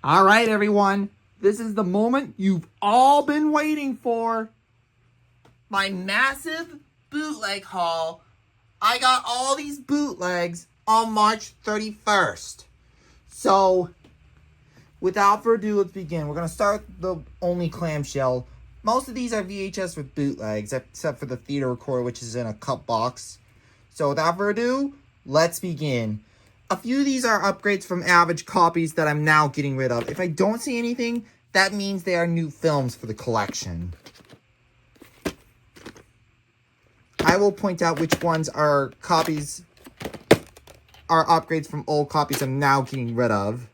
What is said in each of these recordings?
All right, everyone. This is the moment you've all been waiting for. My massive bootleg haul. I got all these bootlegs on March 31st. So, without further ado, let's begin. We're going to start with the only clamshell. Most of these are VHS with bootlegs, except for the theater recorder, which is in a cup box. So, without further ado, let's begin. A few of these are upgrades from average copies that I'm now getting rid of. If I don't see anything, that means they are new films for the collection. I will point out which ones are upgrades from old copies I'm now getting rid of.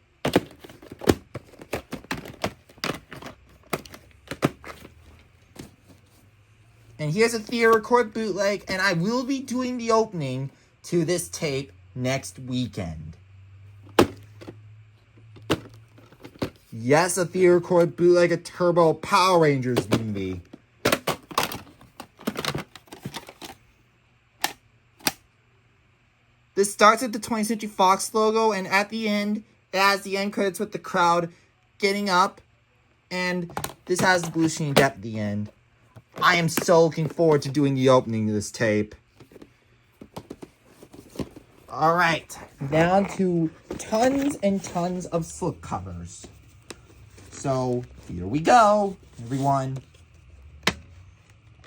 And here's a theater record bootleg, and I will be doing the opening to this tape next weekend. Yes, a theater record bootleg, a Turbo Power Rangers movie. This starts with the 20th Century Fox logo, and at the end, it has the end credits with the crowd getting up, and this has the blue sheen depth at the end. I am so looking forward to doing the opening of this tape. Alright, down to tons and tons of slipcovers. So, here we go, everyone.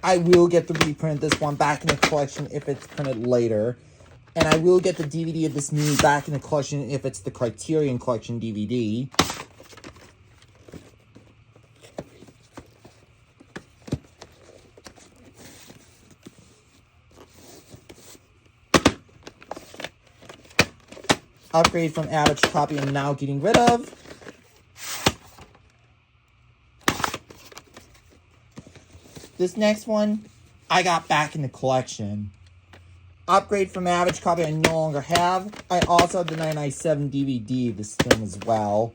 I will get the reprint of this one back in the collection if it's printed later. And I will get the DVD of this movie back in the collection if it's the Criterion Collection DVD. Upgrade from average copy I'm now getting rid of. This next one, I got back in the collection. Upgrade from average copy I no longer have. I also have the 997 DVD of this film as well.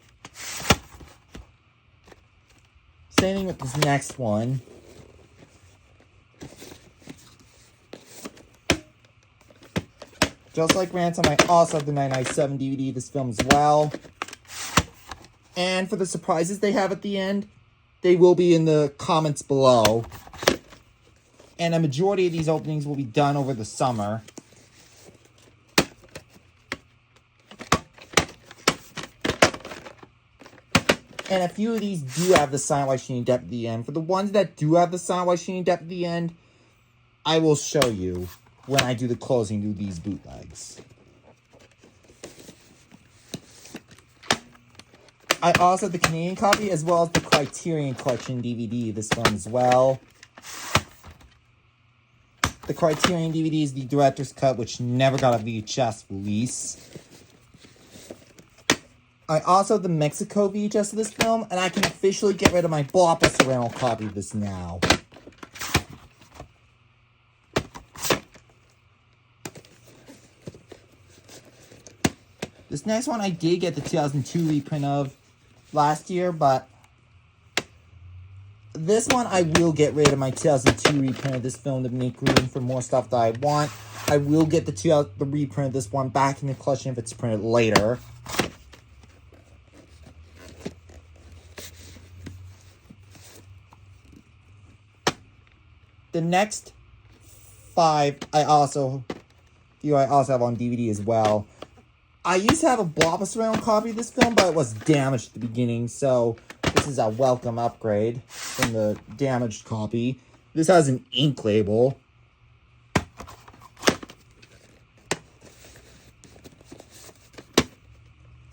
Same thing with this next one. Just like Ransom, I also have the 997 DVD of this film as well. And for the surprises they have at the end, they will be in the comments below. And a majority of these openings will be done over the summer. And a few of these do have the silent white sheen depth at the end. For the ones that do have the silent white sheen depth at the end, I will show you when I do the closing to these bootlegs. I also have the Canadian copy as well as the Criterion Collection DVD of this film as well. The Criterion DVD is the director's cut, which never got a VHS release. I also have the Mexico VHS of this film, and I can officially get rid of my Blockbuster rental copy of this now. This next one I did get the 2002 reprint of last year, but this one I will get rid of my 2002 reprint of this film to make room for more stuff that I want. I will get the reprint of this one back in the collection if it's printed later. The next 5 I also have on DVD as well. I used to have a Blockbuster rental copy of this film, but it was damaged at the beginning, so this is a welcome upgrade from the damaged copy. This has an ink label.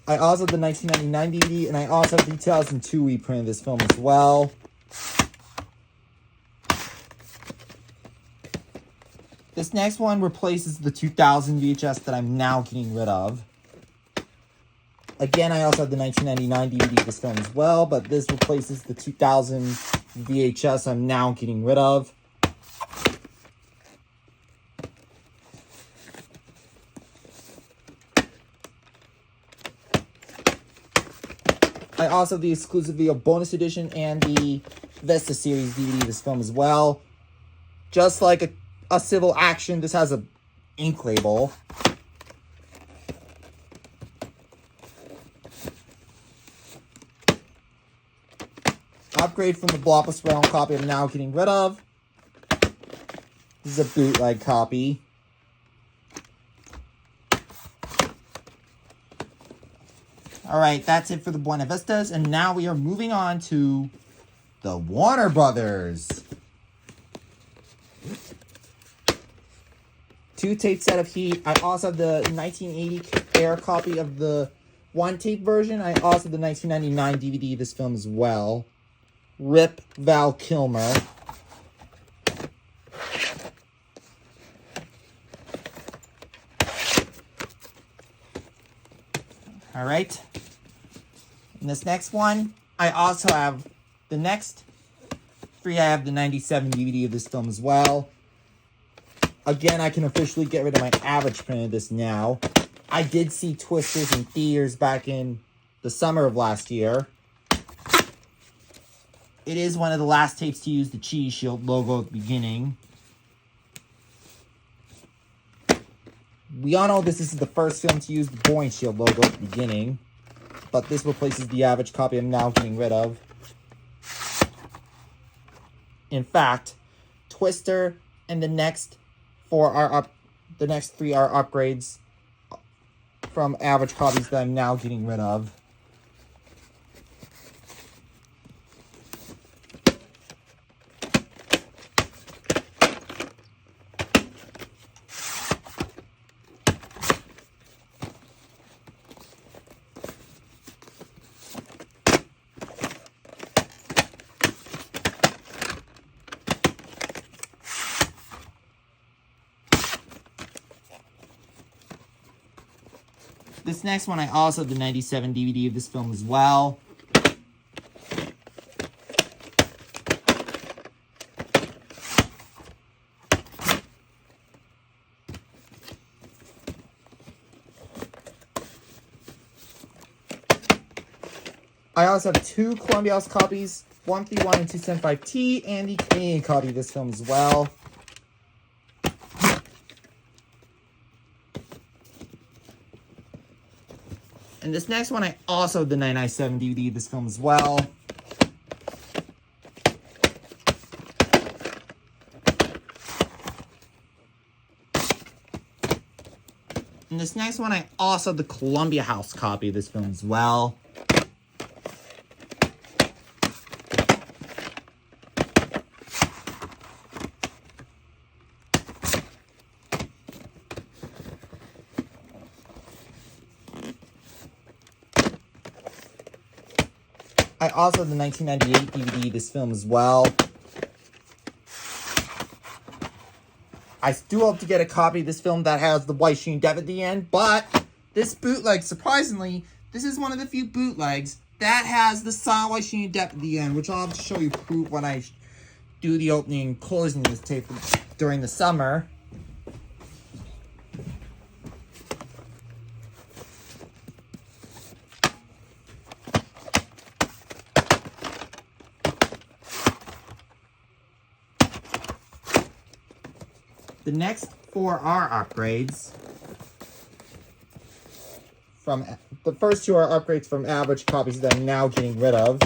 I also have the 1999 DVD, and I also have the 2002 reprint of this film as well. This next one replaces the 2000 VHS that I'm now getting rid of. Again, I also have the 1999 DVD of this film as well, but this replaces the 2000 VHS I'm now getting rid of. I also have the exclusive video bonus edition and the Vista series DVD of this film as well. Just like a civil action, this has a ink label. upgrade from the Blockbuster Realm copy I'm now getting rid of. This is a bootleg copy. Alright, that's it for the Buena Vistas, and now we are moving on to the Warner Brothers. 2-tape set of Heat. I also have the 1980 Air copy of the 1-tape version. I also have the 1999 DVD of this film as well. Rip Val Kilmer. Alright. And this next one, I also have the next 3. I have the 97 DVD of this film as well. Again, I can officially get rid of my average print of this now. I did see Twisters in theaters back in the summer of last year. It is one of the last tapes to use the Cheese Shield logo at the beginning. We all know this is the first film to use the Boeing Shield logo at the beginning. But this replaces the average copy I'm now getting rid of. In fact, Twister and the next 3 are upgrades from average copies that I'm now getting rid of. This next one, I also have the 97 DVD of this film as well. I also have 2 Columbia House copies, 131 and 275T, and the Canadian copy of this film as well. And this next one, I also have the 997 DVD of this film as well. And this next one, I also have the Columbia House copy of this film as well. I also have the 1998 DVD of this film as well. I still hope to get a copy of this film that has the white sheen depth at the end, but this bootleg, surprisingly, this is one of the few bootlegs that has the solid white sheen depth at the end, which I'll have to show you proof when I do the opening and closing of this tape during the summer. The next 4 are upgrades. From the first 2 are upgrades from average copies that I'm now getting rid of.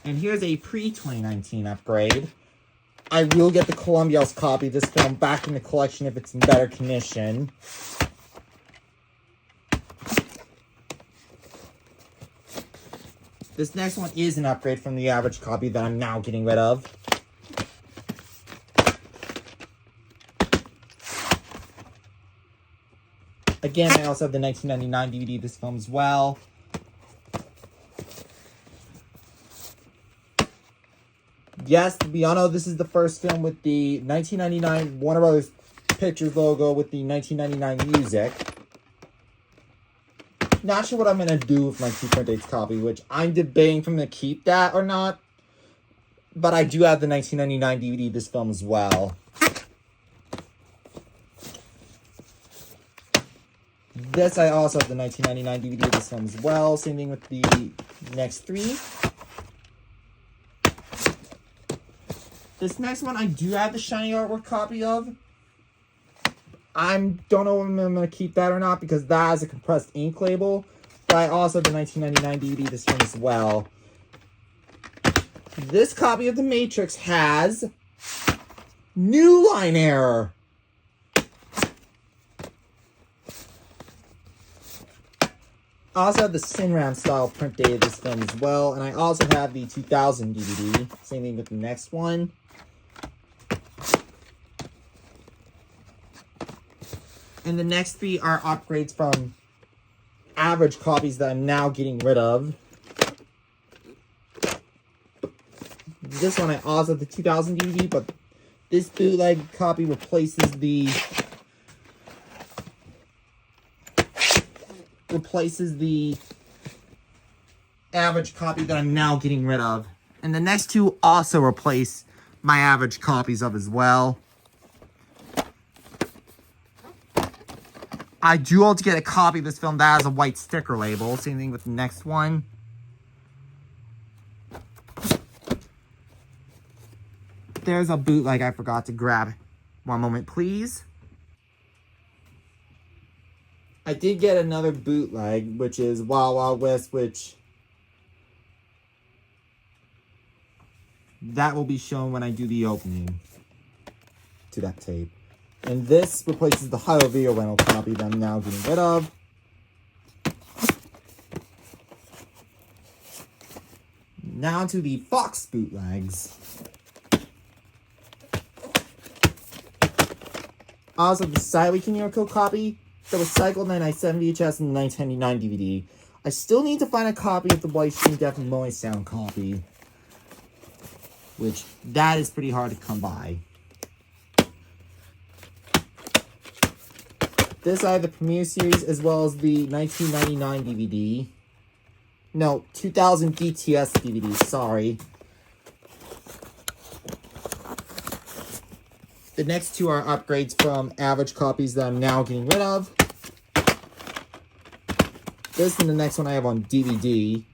And here's a pre-2019 upgrade. I will get the Columbia House copy of this film back in the collection if it's in better condition. This next one is an upgrade from the average copy that I'm now getting rid of. Again, I also have the 1999 DVD of this film as well. Yes, to be honest, this is the first film with the 1999 Warner Brothers Pictures logo with the 1999 music. Not sure what I'm going to do with my 2 print dates copy, which I'm debating if I'm going to keep that or not. But I do have the 1999 DVD of this film as well. This I also have the 1999 DVD of this film as well. Same thing with the next three. This next one I do have the shiny artwork copy of. I don't know if I'm going to keep that or not because that has a compressed ink label. But I also have the 1999 DVD of this film as well. This copy of The Matrix has new line error. I also have the Cinram style print date of this film as well. And I also have the 2000 DVD. Same thing with the next one. And the next three are upgrades from average copies that I'm now getting rid of. This one I also have the 2000 DVD, but this bootleg copy replaces the average copy that I'm now getting rid of. And the next two also replace my average copies of as well. I do also get a copy of this film that has a white sticker label. Same thing with the next one. There's a bootleg I forgot to grab. One moment, please. I did get another bootleg, which is Wild Wild West, which that will be shown when I do the opening to that tape. And this replaces the Hilo video rental copy that I'm now getting rid of. Now to the Fox bootlegs. Also, the Siley Miracle copy, the recycled 997 VHS, and the 1999 DVD. I still need to find a copy of the Widescreen Def and Moe Sound copy, which that is pretty hard to come by. This I have the Premiere Series as well as the 1999 DVD. No, 2000 DTS DVD, sorry. The next two are upgrades from average copies that I'm now getting rid of. This and the next one I have on DVD.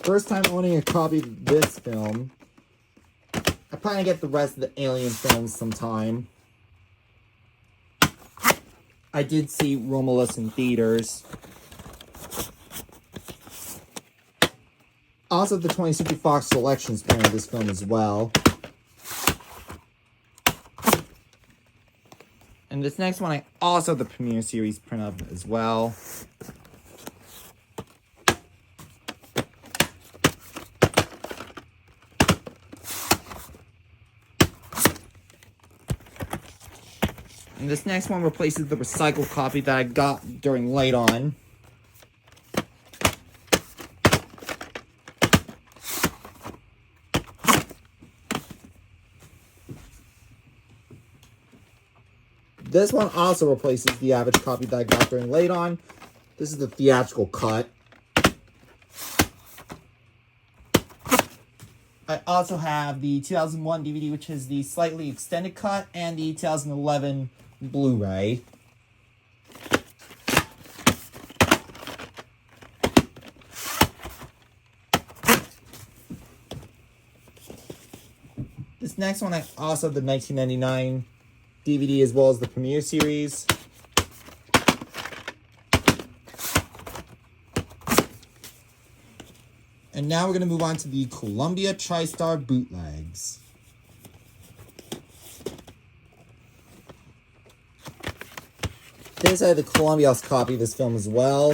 First time owning a copy of this film. I plan to get the rest of the Alien films sometime. I did see Romulus in theaters. Also the 20th Century Fox Selections print of this film as well. And this next one I also have the Premiere Series print of as well. And this next one replaces the recycled copy that I got during Late On. This one also replaces the average copy that I got during Late On. This is the theatrical cut. I also have the 2001 DVD, which is the slightly extended cut, and the 2011 Blu-ray. This next one I also have the 1999 DVD as well as the Premiere Series. And now we're going to move on to the Columbia TriStar bootlegs. This I have the Columbia copy of this film as well.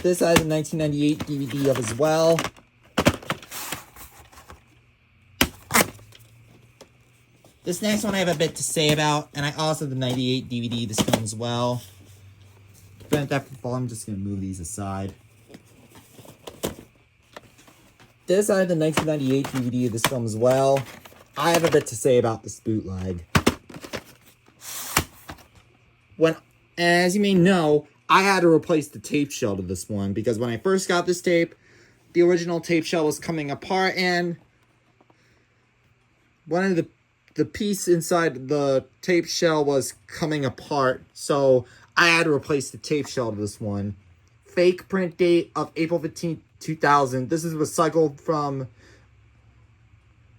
This I have the 1998 DVD of as well. This next one I have a bit to say about, and I also have the 98 DVD of this film as well. prevent that from falling, I'm just going to move these aside. This, I have the 1998 DVD of this film as well. I have a bit to say about this bootleg. As you may know, I had to replace the tape shell to this one, because when I first got this tape, the original tape shell was coming apart, and one of the piece inside the tape shell was coming apart, so I had to replace the tape shell to this one. Fake print date of April 15th, 2000. This is recycled from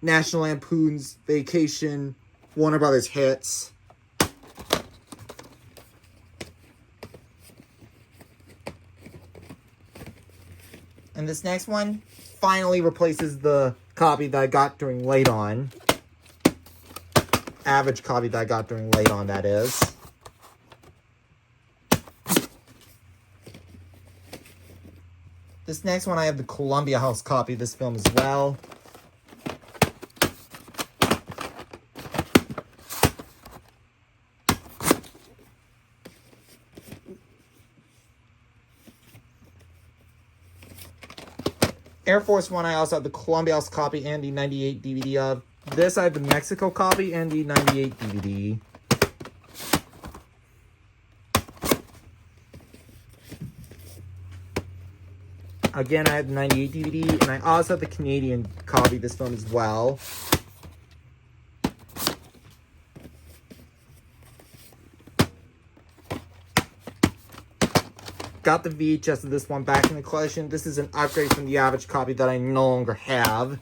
National Lampoon's Vacation, Warner Brothers Hits. And this next one finally replaces the copy that I got during Late On. Average copy that I got during Late On, that is. This next one, I have the Columbia House copy of this film as well. Air Force One, I also have the Columbia House copy and the 98 DVD of. This, I have the Mexico copy and the 98 DVD. Again, I have the 98 DVD, and I also have the Canadian copy of this film as well. Got the VHS of this one back in the collection. This is an upgrade from the average copy that I no longer have.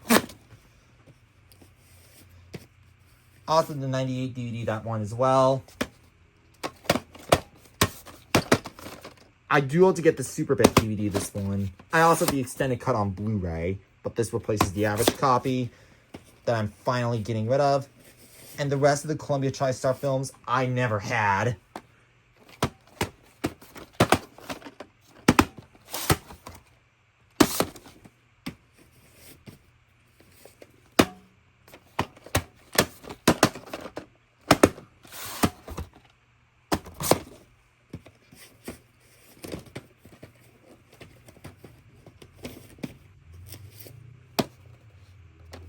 Also the 98 DVD, that one as well. I do have to get the Super Bit DVD, this one. I also have the extended cut on Blu-ray, but this replaces the average copy that I'm finally getting rid of. And the rest of the Columbia TriStar films I never had.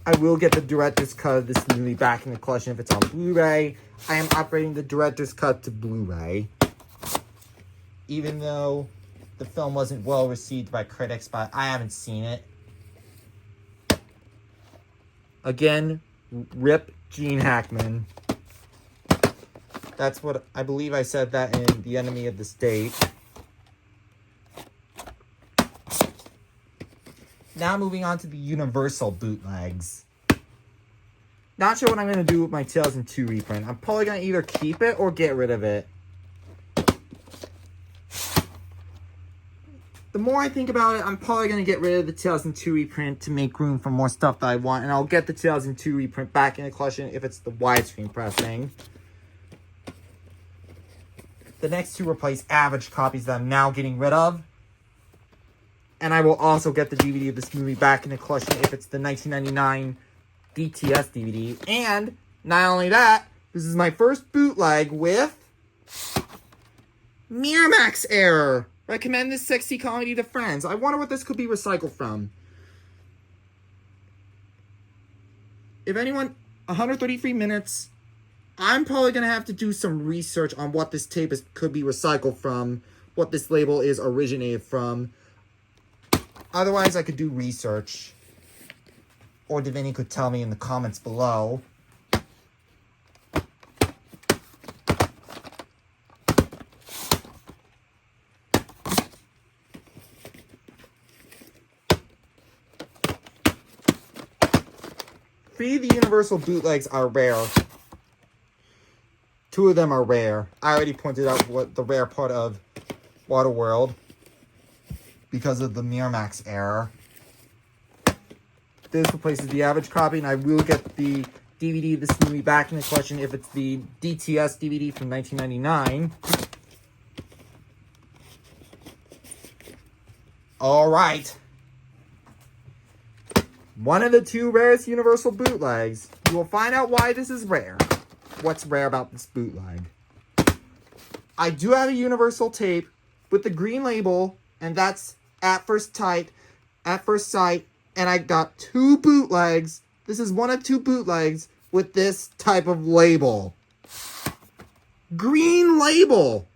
I will get the director's cut of this movie back in the collection if it's on Blu-ray. I am upgrading the director's cut to Blu-ray. Even though the film wasn't well received by critics, but I haven't seen it. Again, rip Gene Hackman. That's what I believe I said that in The Enemy of the State. Now moving on to the Universal bootlegs. Not sure what I'm going to do with my 2002 reprint. I'm probably going to either keep it or get rid of it. The more I think about it, I'm probably going to get rid of the 2002 reprint to make room for more stuff that I want. And I'll get the 2002 reprint back in the collection if it's the widescreen pressing. The next two replace average copies that I'm now getting rid of. And I will also get the DVD of this movie back in the collection if it's the 1999 DTS DVD. And not only that, this is my first bootleg with Miramax error. Recommend this sexy comedy to friends. I wonder what this could be recycled from. If anyone, 133 minutes. I'm probably going to have to do some research on what this tape could be recycled from. What this label is originated from. Otherwise, I could do research. Or Davini could tell me in the comments below. Three of the Universal bootlegs are rare. Two of them are rare. I already pointed out what the rare part of Waterworld. Because of the Miramax error. This replaces the average copy, and I will get the DVD of this movie back in the collection if it's the DTS DVD from 1999. Alright. One of the two rarest Universal bootlegs. You will find out why this is rare. What's rare about this bootleg. I do have a Universal tape with the green label, and that's at first sight, and I got 2 bootlegs. This is one of 2 bootlegs with this type of label. Green label!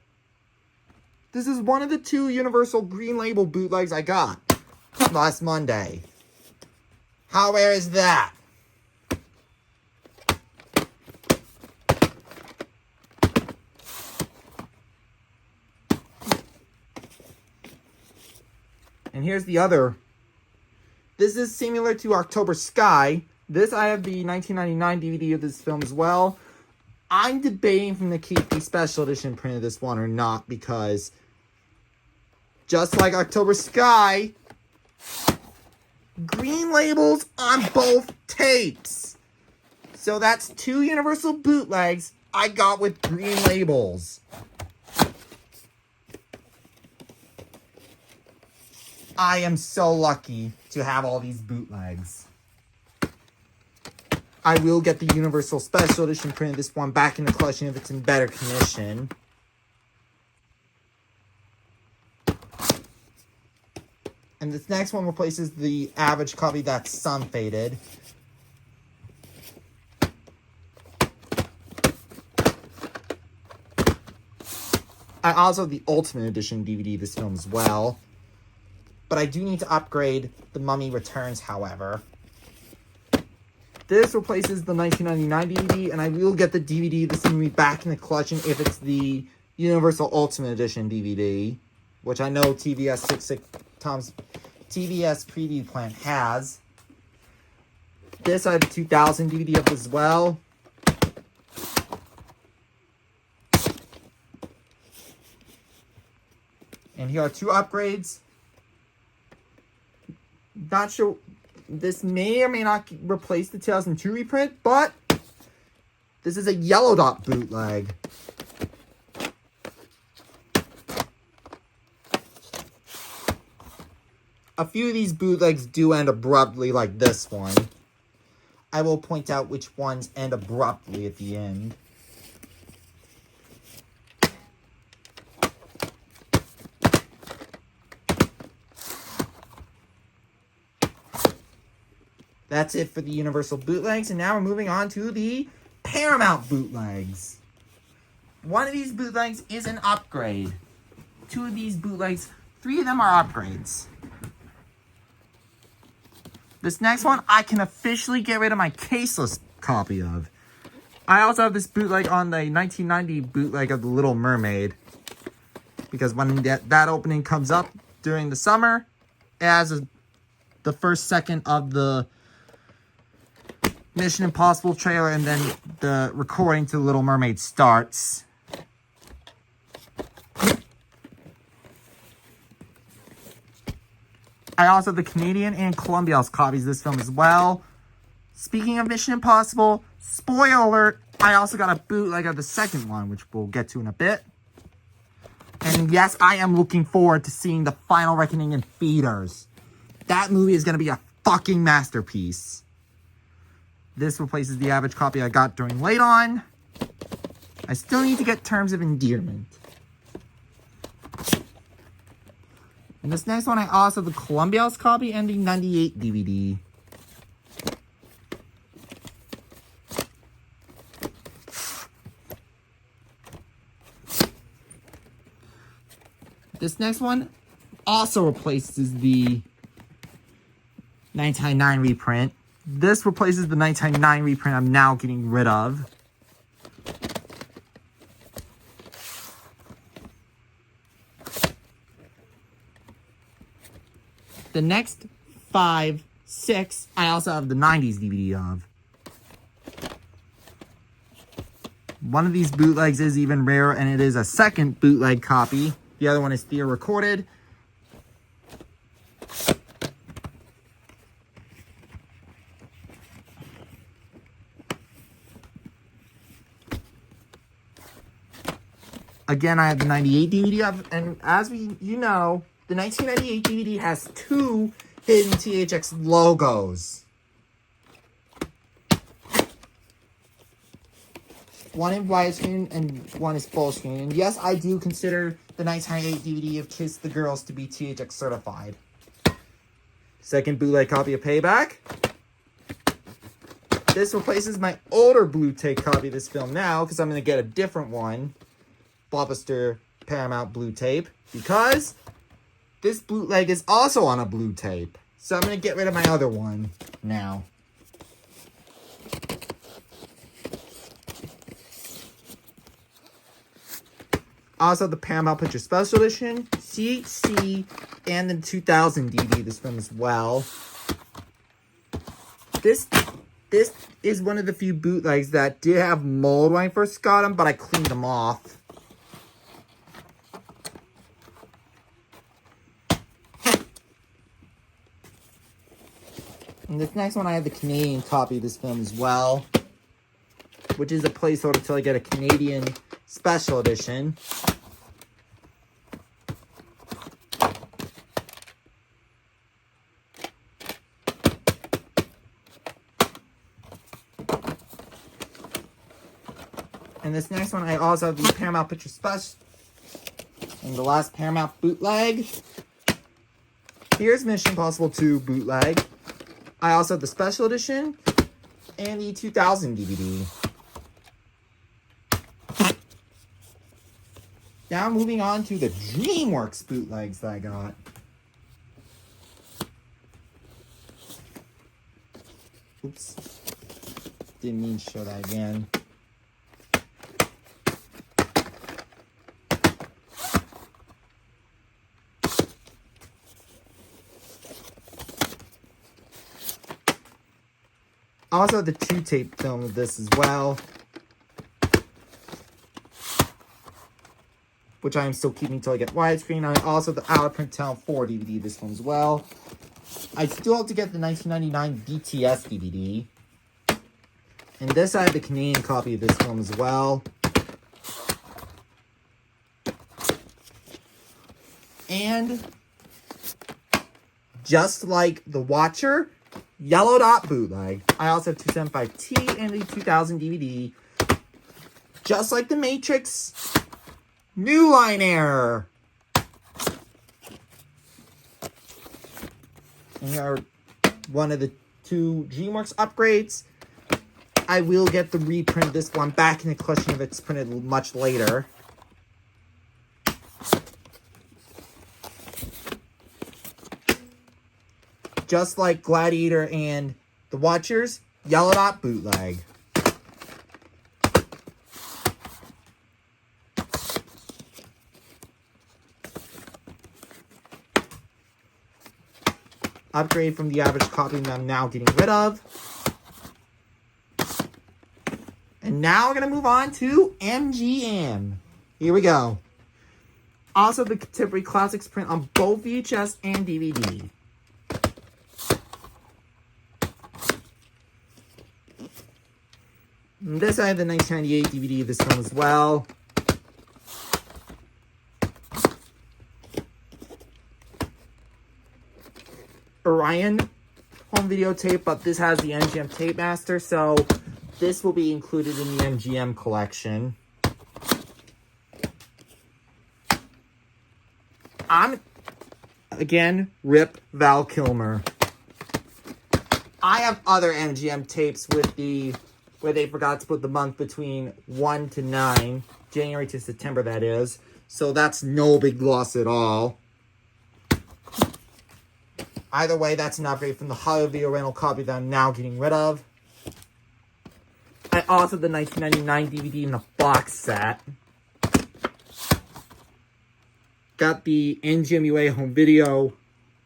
This is one of the 2 Universal green label bootlegs I got last Monday. How rare is that? And here's the other. This is similar to October Sky. This, I have the 1999 DVD of this film as well. I'm debating from the keep the special edition print of this one or not, because just like October Sky, green labels on both tapes. So that's 2 Universal bootlegs I got with green labels. I am so lucky to have all these bootlegs. I will get the Universal Special Edition print of this one back in the collection if it's in better condition. And this next one replaces the average copy that's sun faded. I also have the Ultimate Edition DVD of this film as well. But I do need to upgrade The Mummy Returns, however. This replaces the 1999 DVD, and I will get the DVD of this movie back in the collection if it's the Universal Ultimate Edition DVD, which I know Tom's TVS Preview Plan has. This I have the 2000 DVD of as well. And here are 2 upgrades. Not sure, this may or may not replace the 2002 reprint, but this is a yellow dot bootleg. A few of these bootlegs do end abruptly like this one. I will point out which ones end abruptly at the end. That's it for the Universal bootlegs, and now we're moving on to the Paramount bootlegs. One of these bootlegs is an upgrade. 2 of these bootlegs, 3 of them are upgrades. This next one, I can officially get rid of my caseless copy of. I also have this bootleg on the 1990 bootleg of The Little Mermaid, because when that opening comes up during the summer, it has the first second of the Mission Impossible trailer, and then the recording to Little Mermaid starts. I also have the Canadian and Columbia House copies of this film as well. Speaking of Mission Impossible, spoiler alert, I also got a bootleg of the second one, which we'll get to in a bit. And yes, I am looking forward to seeing The Final Reckoning in theaters. That movie is going to be a fucking masterpiece. This replaces the average copy I got during Late On. I still need to get Terms of Endearment. And this next one, I also have the Columbia House copy and the 98 DVD. This next one also replaces the 1999 reprint. This replaces the 1999 reprint I'm now getting rid of. The next 5, 6, I also have the 90s DVD of. One of these bootlegs is even rarer, and it is a second bootleg copy. The other one is theater recorded. Again, I have the 98 DVD of, and as you know, the 1998 DVD has 2 hidden THX logos. One in widescreen and one is full screen. And yes, I do consider the 1998 DVD of Kiss the Girls to be THX certified. Second bootleg copy of Payback. This replaces my older Blu-ray copy of this film now because I'm going to get a different one. Blockbuster Paramount Blue Tape. Because this bootleg is also on a blue tape. So I'm going to get rid of my other one now. Also, the Paramount Picture Special Edition, CHC, and the 2000 DVD, this film as well. This is one of the few bootlegs that did have mold when I first got them, but I cleaned them off. And this next one, I have the Canadian copy of this film as well, which is a placeholder until I get a Canadian Special Edition. And this next one, I also have the Paramount Picture Special. And the last Paramount bootleg. Here's Mission Impossible 2 bootleg. I also have the Special Edition and the 2000 DVD. Now moving on to the DreamWorks bootlegs that I got. Oops. Didn't mean to show that again. Also the 2-tape film of this as well, which I am still keeping until I get widescreen. I also have the Out of Print Town 4 DVD, this one as well. I still have to get the 1999 BTS DVD. And this, I have the Canadian copy of this film as well. And just like The Watcher, Yellow Dot bootleg. I also have 275T and the 2000 DVD. Just like The Matrix, New Line Error. And here are one of the 2 DreamWorks upgrades. I will get the reprint of this one back in the collection if it's printed much later. Just like Gladiator and The Watchers, Yellow Dot bootleg. Upgrade from the average copy that I'm now getting rid of. And now we're going to move on to MGM. Here we go. Also the Contemporary Classics print on both VHS and DVD. And this, I have the 1998 DVD of this film as well. Orion home video tape, but this has the MGM Tape Master, so this will be included in the MGM collection. Again, RIP Val Kilmer. I have other MGM tapes with where they forgot to put the month between 1 to 9, January to September that is, so that's no big loss at all. Either way, that's an upgrade from the Hollywood Video Rental copy that I'm now getting rid of. I also have the 1999 DVD in the box set. Got the MGM UA Home Video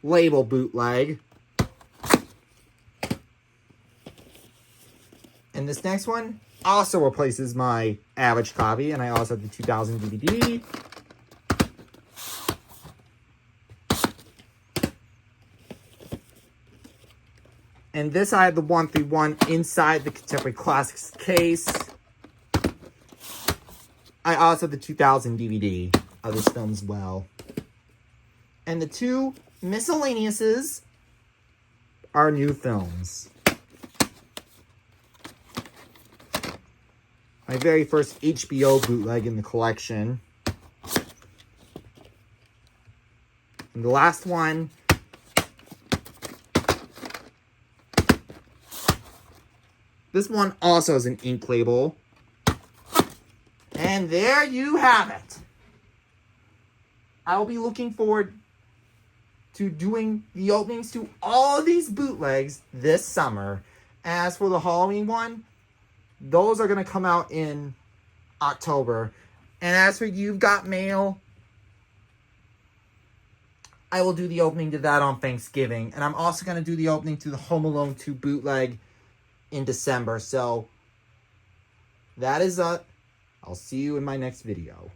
label bootleg. And this next one also replaces my average copy, and I also have the 2000 DVD. And this, I have the 131 inside the Contemporary Classics case. I also have the 2000 DVD of this film as well. And the 2 miscellaneouses are new films. My very first HBO bootleg in the collection. And the last one. This one also has an ink label. And there you have it. I will be looking forward to doing the openings to all of these bootlegs this summer. As for the Halloween one, those are going to come out in October. And as for You've Got Mail, I will do the opening to that on Thanksgiving. And I'm also going to do the opening to the Home Alone 2 bootleg in December. So that is it. I'll see you in my next video.